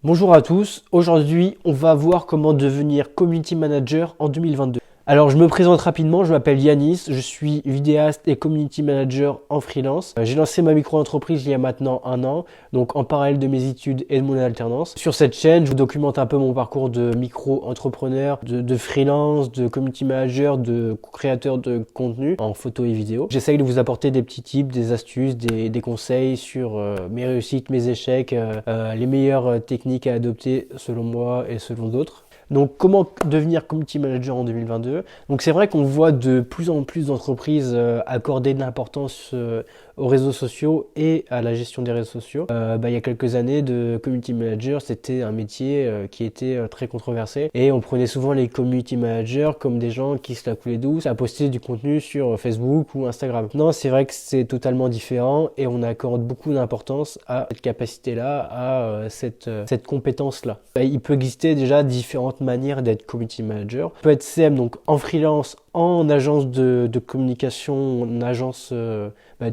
Bonjour à tous, aujourd'hui on va voir comment devenir community manager en 2022. Alors je me présente rapidement, je m'appelle Yanis, je suis vidéaste et community manager en freelance. J'ai lancé ma micro-entreprise il y a maintenant un an, donc en parallèle de mes études et de mon alternance. Sur cette chaîne, je vous documente un peu mon parcours de micro-entrepreneur, de freelance, de community manager, de créateur de contenu en photo et vidéo. J'essaye de vous apporter des petits tips, des astuces, des conseils sur mes réussites, mes échecs, les meilleures techniques à adopter selon moi et selon d'autres. Donc, comment devenir community manager en 2022? Donc, c'est vrai qu'on voit de plus en plus d'entreprises accorder de l'importance aux réseaux sociaux et à la gestion des réseaux sociaux. Il y a quelques années, de community manager, c'était un métier qui était très controversé et on prenait souvent les community managers comme des gens qui se la coulaient douce à poster du contenu sur Facebook ou Instagram. Non, c'est vrai que c'est totalement différent et on accorde beaucoup d'importance à cette capacité-là, à cette compétence-là. Il peut exister déjà différentes manière d'être community manager. On peut être CM, donc en freelance, en agence de communication, en agence de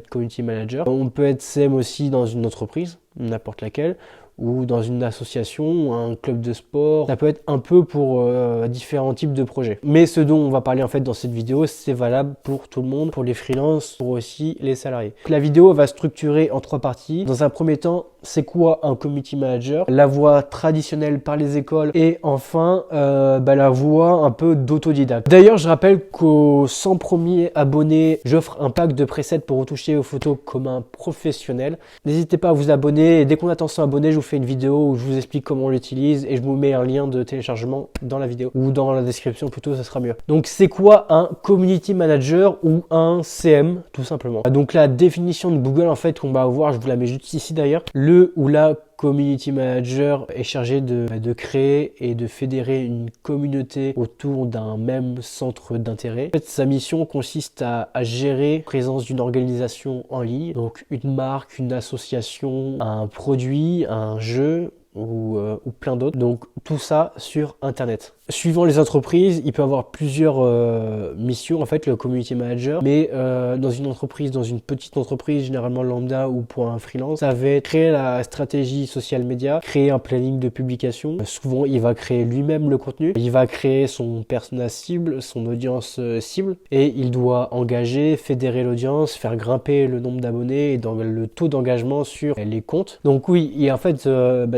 community manager. On peut être CM aussi dans une entreprise, n'importe laquelle, ou dans une association, un club de sport. Ça peut être un peu pour différents types de projets. Mais ce dont on va parler en fait dans cette vidéo, c'est valable pour tout le monde, pour les freelances, pour aussi les salariés. La vidéo va structurer en 3 parties. Dans un premier temps, c'est quoi un community manager? La voie traditionnelle par les écoles et enfin la voie un peu d'autodidacte. D'ailleurs, je rappelle qu'aux 100 premiers abonnés, j'offre un pack de presets pour retoucher aux photos comme un professionnel. N'hésitez pas à vous abonner et dès qu'on atteint 100 abonnés, je vous fais une vidéo où je vous explique comment on l'utilise et je vous mets un lien de téléchargement dans la vidéo ou dans la description plutôt, ça sera mieux. Donc c'est quoi un community manager ou un CM tout simplement? Donc la définition de Google en fait qu'on va voir, je vous la mets juste ici d'ailleurs, le ou la community manager est chargé de créer et de fédérer une communauté autour d'un même centre d'intérêt. En fait, sa mission consiste à gérer la présence d'une organisation en ligne, donc une marque, une association, un produit, un jeu ou plein d'autres. Donc tout ça sur Internet. Suivant les entreprises, il peut avoir plusieurs missions en fait le community manager, mais dans une entreprise, dans une petite entreprise généralement lambda ou pour un freelance, ça va être créer la stratégie social media, créer un planning de publication. Souvent, il va créer lui-même le contenu, il va créer son persona cible, son audience cible, et il doit engager, fédérer l'audience, faire grimper le nombre d'abonnés et le taux d'engagement sur les comptes. Donc oui, et en fait,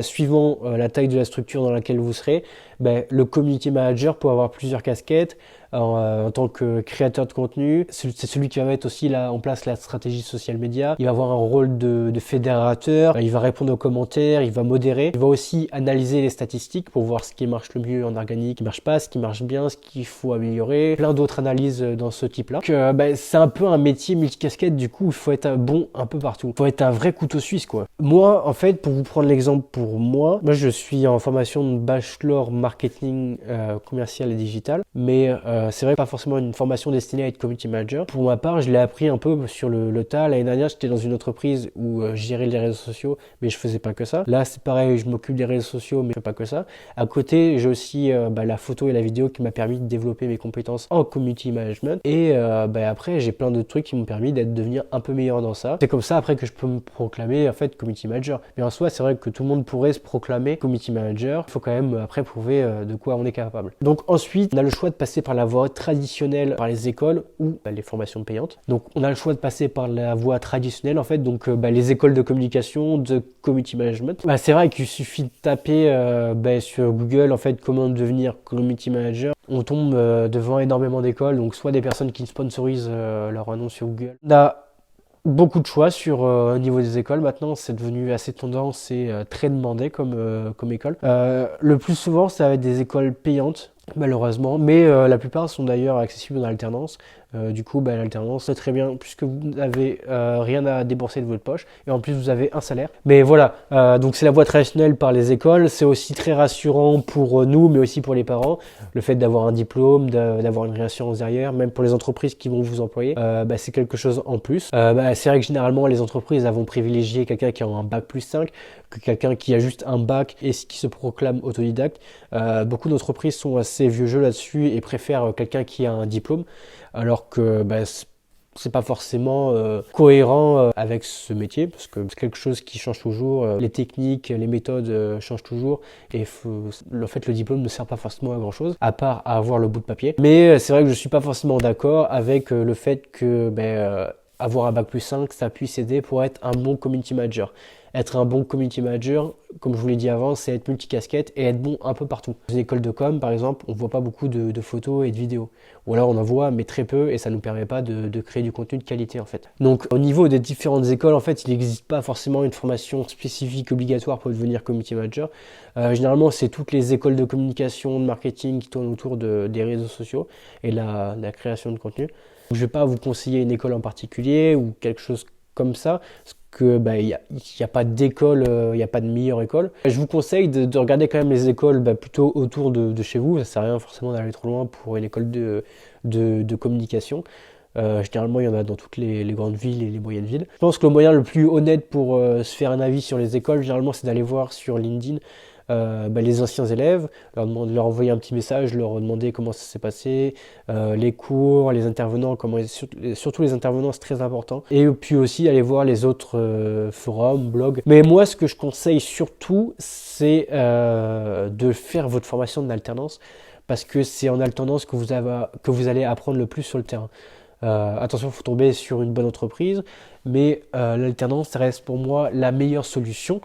suivant la taille de la structure dans laquelle vous serez, le community manager peut avoir plusieurs casquettes. En tant que créateur de contenu, c'est celui qui va mettre aussi en place la stratégie social media. Il va avoir un rôle de fédérateur, il va répondre aux commentaires, il va modérer. Il va aussi analyser les statistiques pour voir ce qui marche le mieux en organique, ce qui marche pas, ce qui marche bien, ce qu'il faut améliorer. Plein d'autres analyses dans ce type-là. Donc, c'est un peu un métier multicasquette, du coup il faut être bon un peu partout. Il faut être un vrai couteau suisse quoi. Moi en fait, pour vous prendre l'exemple pour moi je suis en formation de bachelor marketing commercial et digital, mais c'est vrai que pas forcément une formation destinée à être community manager. Pour ma part, je l'ai appris un peu sur le tas. L'année dernière, j'étais dans une entreprise où je gérais les réseaux sociaux, mais je faisais pas que ça. Là, c'est pareil, je m'occupe des réseaux sociaux, mais je fais pas que ça. À côté, j'ai aussi la photo et la vidéo qui m'a permis de développer mes compétences en community management. Et après, j'ai plein de trucs qui m'ont permis devenir un peu meilleur dans ça. C'est comme ça après que je peux me proclamer en fait community manager. Mais en soi, c'est vrai que tout le monde pourrait se proclamer community manager. Il faut quand même après prouver de quoi on est capable. Donc ensuite, on a le choix de passer par la voie traditionnelle par les écoles ou les formations payantes. Donc on a le choix de passer par la voie traditionnelle en fait, donc les écoles de communication, de community management. C'est vrai qu'il suffit de taper sur Google en fait comment devenir community manager. On tombe devant énormément d'écoles, donc soit des personnes qui sponsorisent leur annonce sur Google. On a beaucoup de choix sur au niveau des écoles. Maintenant, c'est devenu assez tendance et très demandé comme école. Le plus souvent, ça va être des écoles payantes, malheureusement, mais la plupart sont d'ailleurs accessibles en alternance. Du coup, l'alternance, c'est très bien puisque vous n'avez rien à débourser de votre poche et en plus vous avez un salaire. Mais voilà, donc c'est la voie traditionnelle par les écoles. C'est aussi très rassurant pour nous, mais aussi pour les parents, le fait d'avoir un diplôme, d'avoir une réassurance derrière, même pour les entreprises qui vont vous employer, c'est quelque chose en plus. C'est vrai que généralement les entreprises vont privilégier quelqu'un qui a un bac plus 5 que quelqu'un qui a juste un bac et qui se proclame autodidacte. Beaucoup d'entreprises sont assez vieux jeu là-dessus et préfèrent quelqu'un qui a un diplôme, alors que c'est pas forcément cohérent avec ce métier, parce que c'est quelque chose qui change toujours, les techniques, les méthodes changent toujours, et en fait le diplôme ne sert pas forcément à grand chose, à part à avoir le bout de papier. Mais c'est vrai que je suis pas forcément d'accord avec le fait que avoir un bac+5, ça puisse aider pour être un bon community manager. Être un bon community manager, comme je vous l'ai dit avant, c'est être multicasquette et être bon un peu partout. Dans une école de com, par exemple, on ne voit pas beaucoup de photos et de vidéos. Ou alors on en voit, mais très peu, et ça ne nous permet pas de créer du contenu de qualité, en fait. Donc, au niveau des différentes écoles, en fait, il n'existe pas forcément une formation spécifique obligatoire pour devenir community manager. Généralement, c'est toutes les écoles de communication, de marketing qui tournent autour des réseaux sociaux et la création de contenu. Je ne vais pas vous conseiller une école en particulier ou quelque chose comme ça, parce que il y a pas d'école, il n'y a pas de meilleure école. Je vous conseille de regarder quand même les écoles plutôt autour de chez vous. Ça ne sert à rien forcément d'aller trop loin pour une école de communication. Généralement, il y en a dans toutes les grandes villes et les moyennes villes. Je pense que le moyen le plus honnête pour se faire un avis sur les écoles, généralement, c'est d'aller voir sur LinkedIn les anciens élèves, leur envoyer un petit message, leur demander comment ça s'est passé, les cours, les intervenants, surtout les intervenants, c'est très important. Et puis aussi aller voir les autres forums, blogs. Mais moi, ce que je conseille surtout, c'est de faire votre formation de l'alternance, parce que c'est en alternance que vous allez apprendre le plus sur le terrain. Attention, il faut tomber sur une bonne entreprise, mais l'alternance reste pour moi la meilleure solution.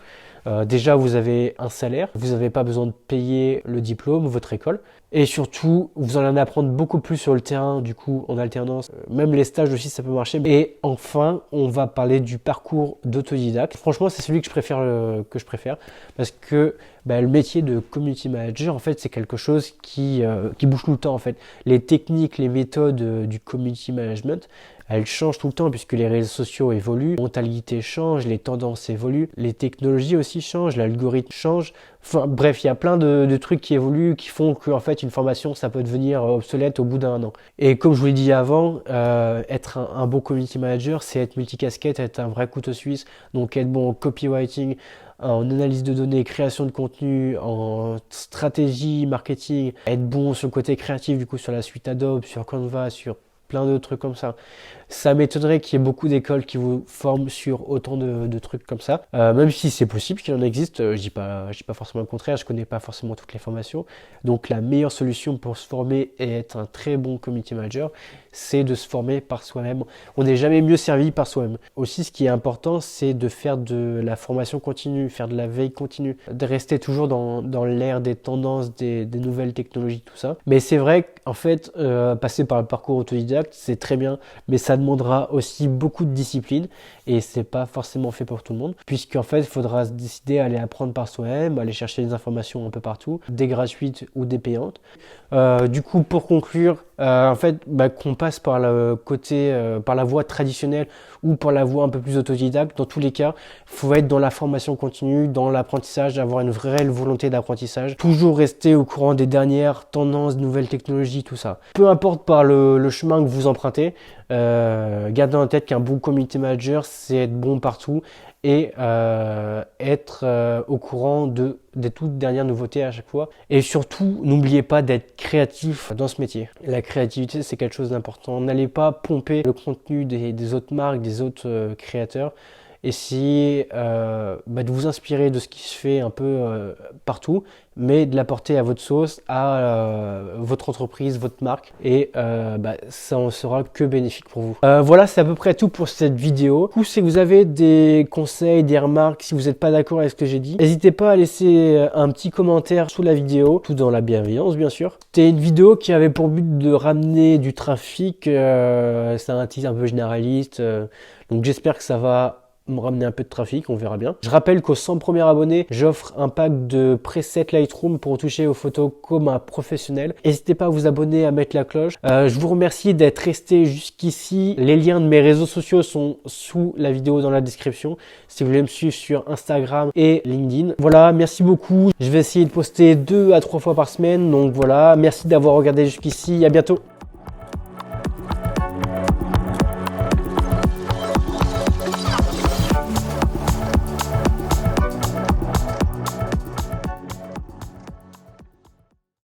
Déjà, vous avez un salaire, vous n'avez pas besoin de payer le diplôme, votre école. Et surtout, vous allez en apprendre beaucoup plus sur le terrain, du coup, en alternance. Même les stages aussi, ça peut marcher. Et enfin, on va parler du parcours d'autodidacte. Franchement, c'est celui que je préfère parce que le métier de community manager, en fait, c'est quelque chose qui bouge tout le temps, en fait. Les techniques, les méthodes du community management, elles changent tout le temps puisque les réseaux sociaux évoluent, la mentalité change, les tendances évoluent, les technologies aussi changent, l'algorithme change. Enfin bref, il y a plein de trucs qui évoluent qui font qu'en fait une formation ça peut devenir obsolète au bout d'un an. Et comme je vous l'ai dit avant, être un bon community manager, c'est être multicasquette, être un vrai couteau suisse, donc être bon en copywriting, en analyse de données, création de contenu, en stratégie, marketing, être bon sur le côté créatif du coup sur la suite Adobe, sur Canva, sur plein de trucs comme ça. Ça m'étonnerait qu'il y ait beaucoup d'écoles qui vous forment sur autant de trucs comme ça. Même si c'est possible qu'il en existe, je dis pas forcément le contraire, je connais pas forcément toutes les formations. Donc la meilleure solution pour se former et être un très bon community manager, c'est de se former par soi-même. On n'est jamais mieux servi par soi-même. Aussi, ce qui est important, c'est de faire de la formation continue, faire de la veille continue, de rester toujours dans l'ère des tendances, des nouvelles technologies, tout ça. Mais c'est vrai qu'en fait, passer par le parcours autodidacte, c'est très bien, mais ça demandera aussi beaucoup de discipline et c'est pas forcément fait pour tout le monde, puisqu'en fait, il faudra se décider à aller apprendre par soi-même, aller chercher des informations un peu partout, des gratuites ou des payantes. Du coup, pour conclure, en fait, qu'on passe par le côté, par la voie traditionnelle ou par la voie un peu plus autodidacte, dans tous les cas, il faut être dans la formation continue, dans l'apprentissage, avoir une vraie volonté d'apprentissage, toujours rester au courant des dernières tendances, nouvelles technologies, tout ça. Peu importe par le chemin que vous empruntez, gardez en tête qu'un bon community manager, c'est être bon partout et être au courant des toutes dernières nouveautés à chaque fois. Et surtout, n'oubliez pas d'être créatif dans ce métier. La créativité, c'est quelque chose d'important. N'allez pas pomper le contenu des autres marques, des autres créateurs. Essayez de vous inspirer de ce qui se fait un peu partout, mais de l'apporter à votre sauce, à votre entreprise, votre marque, et ça en sera que bénéfique pour vous. Voilà, c'est à peu près tout pour cette vidéo. Du coup, si vous avez des conseils, des remarques, si vous n'êtes pas d'accord avec ce que j'ai dit, n'hésitez pas à laisser un petit commentaire sous la vidéo, tout dans la bienveillance bien sûr. C'était une vidéo qui avait pour but de ramener du trafic, c'est un titre un peu généraliste, donc j'espère que ça va me ramener un peu de trafic, on verra bien. Je rappelle qu'aux 100 premiers abonnés, j'offre un pack de presets Lightroom pour toucher aux photos comme un professionnel. N'hésitez pas à vous abonner, à mettre la cloche. Je vous remercie d'être resté jusqu'ici. Les liens de mes réseaux sociaux sont sous la vidéo dans la description si vous voulez me suivre sur Instagram et LinkedIn. Voilà, merci beaucoup. Je vais essayer de poster 2 à 3 fois par semaine. Donc voilà, merci d'avoir regardé jusqu'ici. À bientôt.